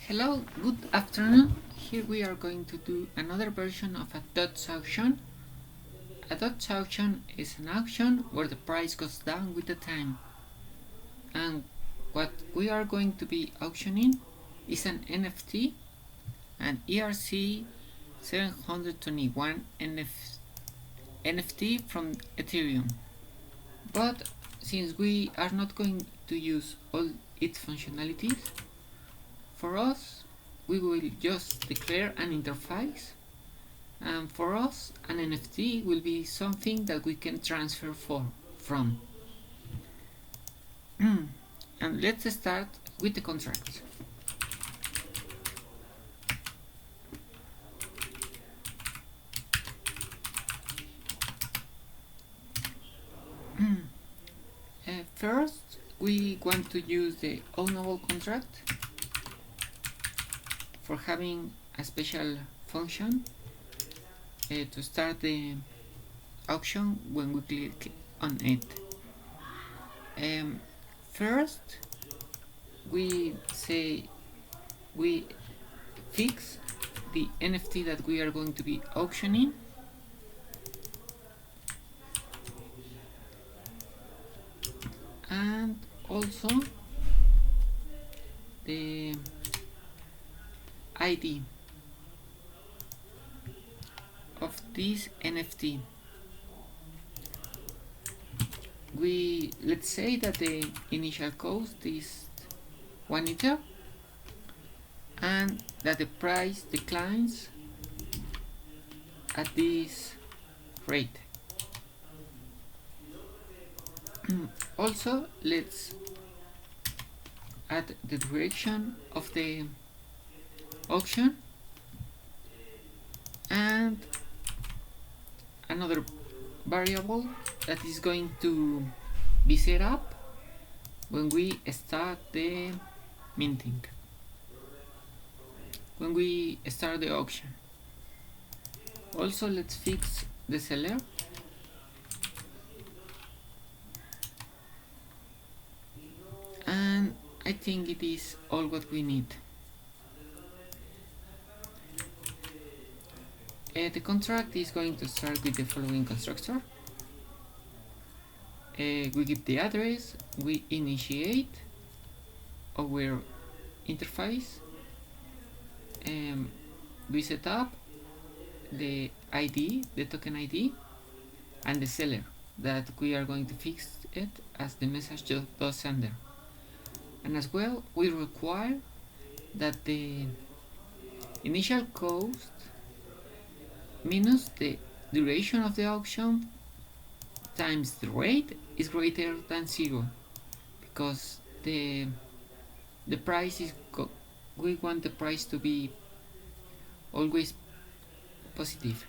Hello, good afternoon. Here we are going to do another version of a dots auction. A dots auction is an auction where the price goes down with the time. And what we are going to be auctioning is an NFT, an ERC 721 NFT from Ethereum. But since we are not going to use all its functionalities, for us, we will just declare an interface, and for us, an NFT will be something that we can transfer from. And let's start with the contract. First, we want to use the ownable contract for having a special function to start the auction when we click on it. First, we fix the NFT that we are going to be auctioning, and also the ID of this NFT. Let's say that the initial cost is 1 Ether and that the price declines at this rate. Also, let's add the duration of the auction and another variable that is going to be set up when we start the minting, when we start the auction. Also, let's fix the seller and I think it is all what we need. The contract is going to start with the following constructor. We give the address, we initiate our interface, we set up the ID, the token ID, and the seller that we are going to fix it as the message.sender. And as well, we require that the initial cost minus the duration of the auction times the rate is greater than 0, because the price is we want the price to be always positive.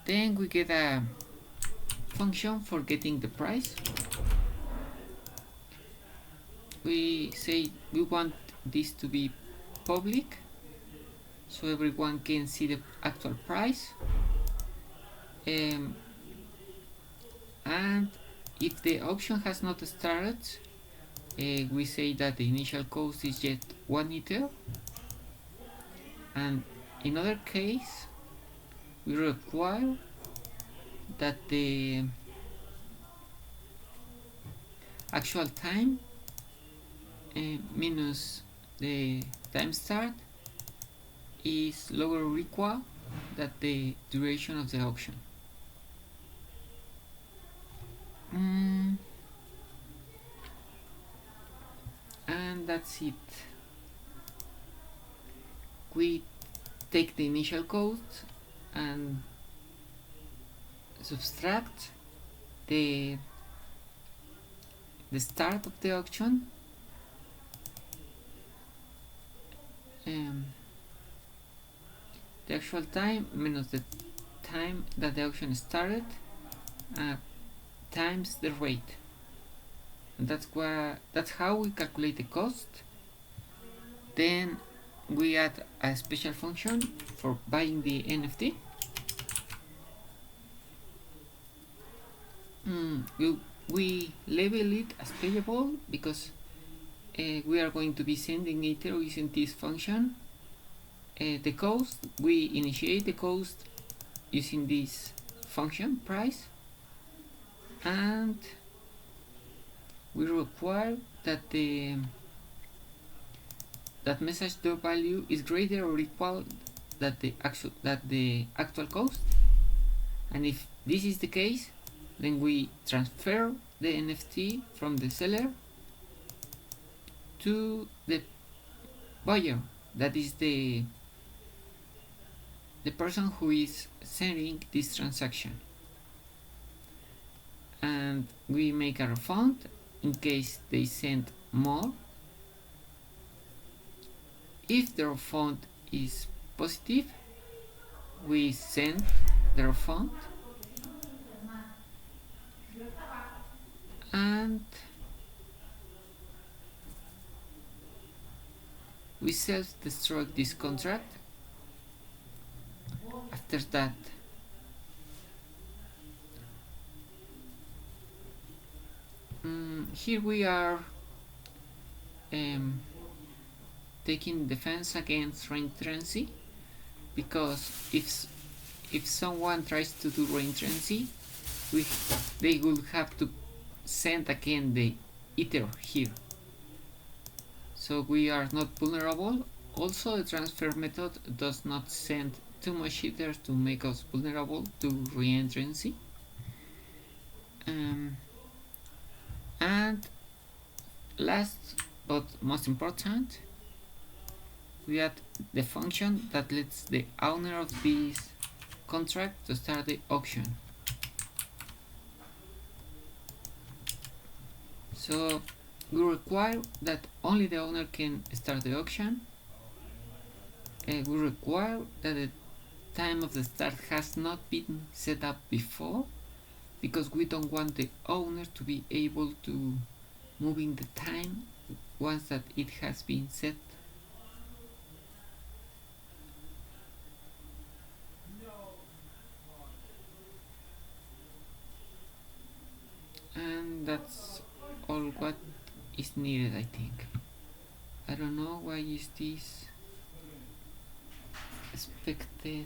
Then we get a function for getting the price. We say we want this to be public so everyone can see the actual price, and if the auction has not started, we say that the initial cost is just 1 Ether, and in other case we require that the actual time minus the time start is lower or equal than the duration of the auction. And that's it. We take the initial cost and subtract the start of the auction, the actual time minus the time that the auction started times the rate, and that's how we calculate the cost. Then we add a special function for buying the NFT. we label it as payable because we are going to be sending Ether using this function. The cost, we initiate the cost using this function price, and we require that that message value is greater or equal that the actual cost, and if this is the case, then we transfer the NFT from the seller to the buyer, that is the person who is sending this transaction, and we make a refund in case they send more. If the refund is positive, we send the refund, and we self-destruct this contract. After that, here we are taking defense against reentrancy, because if someone tries to do reentrancy, they will have to send again the Ether here. So we are not vulnerable. Also, the transfer method does not send too much Ether to make us vulnerable to reentrancy. And last but most important, we add the function that lets the owner of this contract to start the auction. So we require that only the owner can start the auction. We require that the time of the start has not been set up before, because we don't want the owner to be able to move in the time once that it has been set. And that's all what is needed, I think. I don't know why is this expected.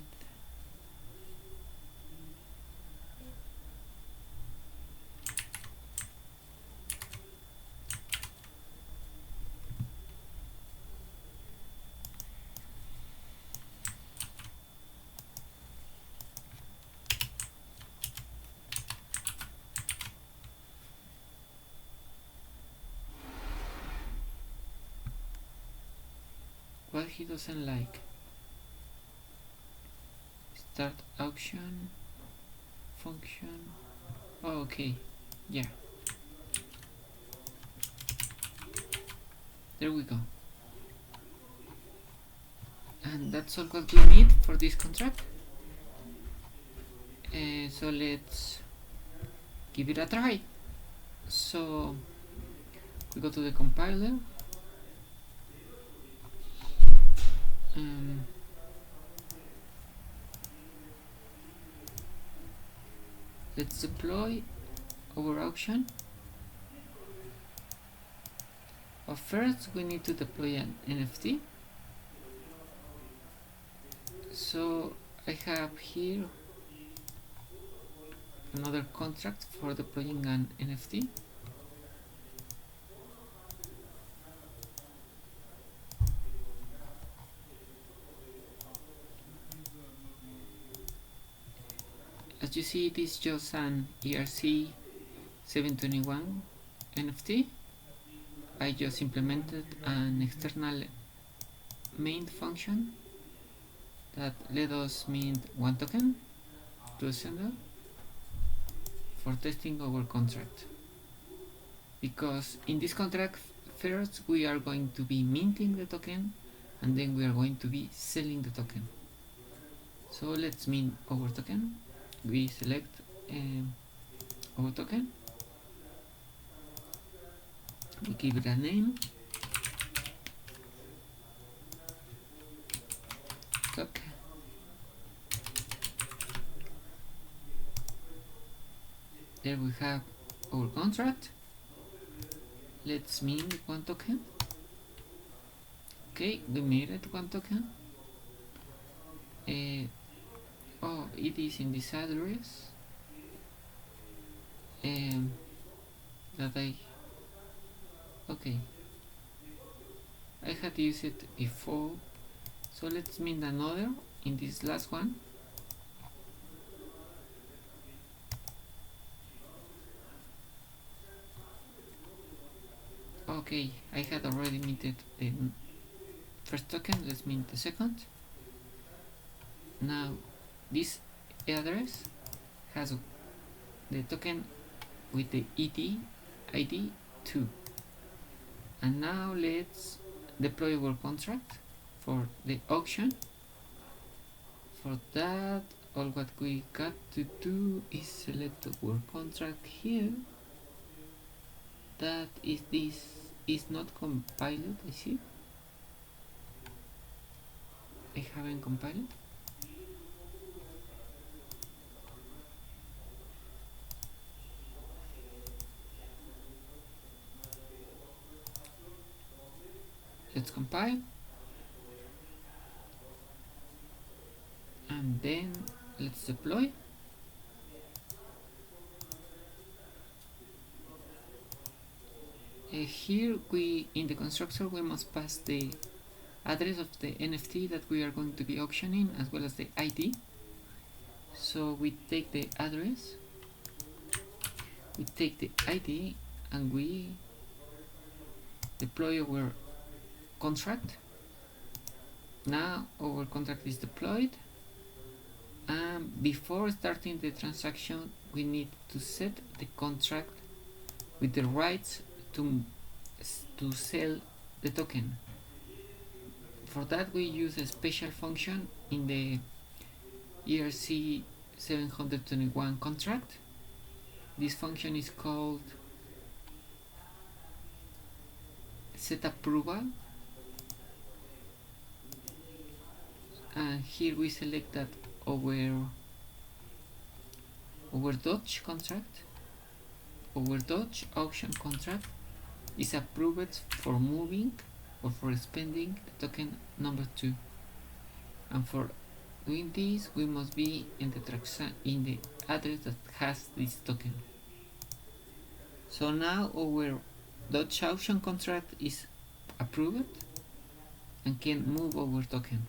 What he doesn't like. Start auction function. Oh, okay, yeah, there we go. And that's all what we need for this contract. So let's give it a try. So we go to the compiler. Let's deploy our auction. But first we need to deploy an NFT. So I have here another contract for deploying an NFT. As you see, it is just an ERC 721 NFT. I just implemented an external main function that let us mint one token to the sender for testing our contract. Because in this contract, first we are going to be minting the token, and then we are going to be selling the token. So let's mint our token. We select our token, we give it a name, token, there we have our contract. Let's mint one token. Okay, we made it one token. Oh, it is in this address that okay, I had used it before, so let's mint another in this last one. Okay, I had already minted the first token. Let's mint the second. Now this address has the token with the ED ID 2, and now let's deploy our contract for the auction. For that, all what we got to do is select our contract here. That is, this is not compiled. I see, I haven't compiled. Let's compile, and then let's deploy. Here we, in the constructor, we must pass the address of the NFT that we are going to be auctioning, as well as the ID. So we take the address, we take the ID, and we deploy our contract. Now our contract is deployed, and before starting the transaction we need to set the contract with the rights to sell the token. For that we use a special function in the ERC 721 contract. This function is called set approval, and here we select that our Dodge contract, our Dodge auction contract is approved for moving or for spending the token number 2, and for doing this we must be in the address that has this token. So now our Dodge auction contract is approved and can move our token.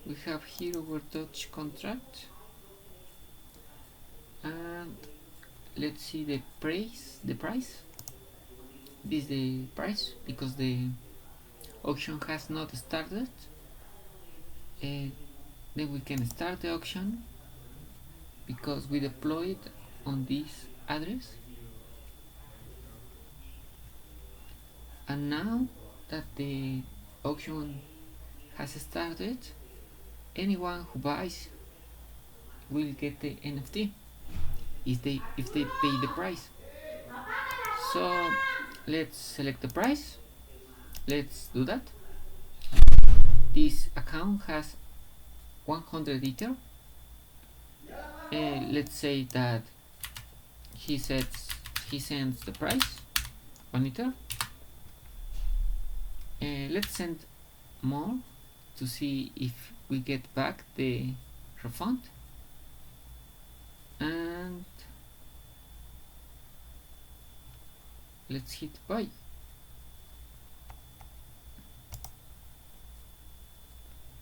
We have here our Dodge contract, and let's see the price. This is the price because the auction has not started. Then we can start the auction because we deployed on this address. And now that the auction has started, anyone who buys will get the NFT if they pay the price. So let's select the price. Let's do that. This account has 100 Ether. Let's say that he sends the price 1 Ether. Let's send more to see if we get back the refund, and let's hit buy.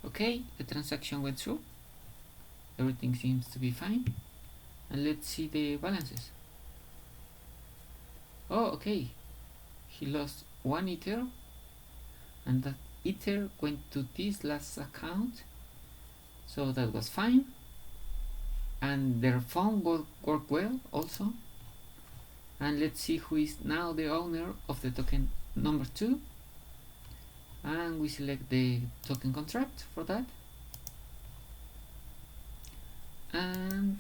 Okay, the transaction went through, everything seems to be fine, and let's see the balances. Oh, okay, he lost 1 Ether, and that Ether went to this last account, so that was fine, and their phone worked well also. And let's see who is now the owner of the token number 2, and we select the token contract for that, and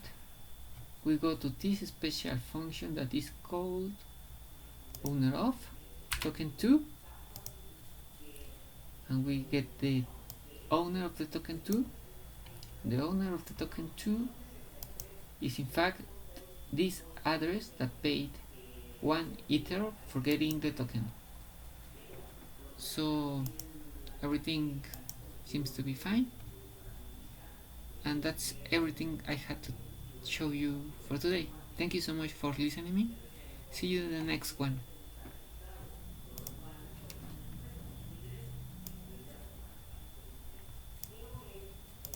we go to this special function that is called owner of token 2, and we get the owner of the token 2. The owner of the token 2 is in fact this address that paid 1 ether for getting the token. So everything seems to be fine, and that's everything I had to show you for today. Thank you so much for listening to me. See you in the next one.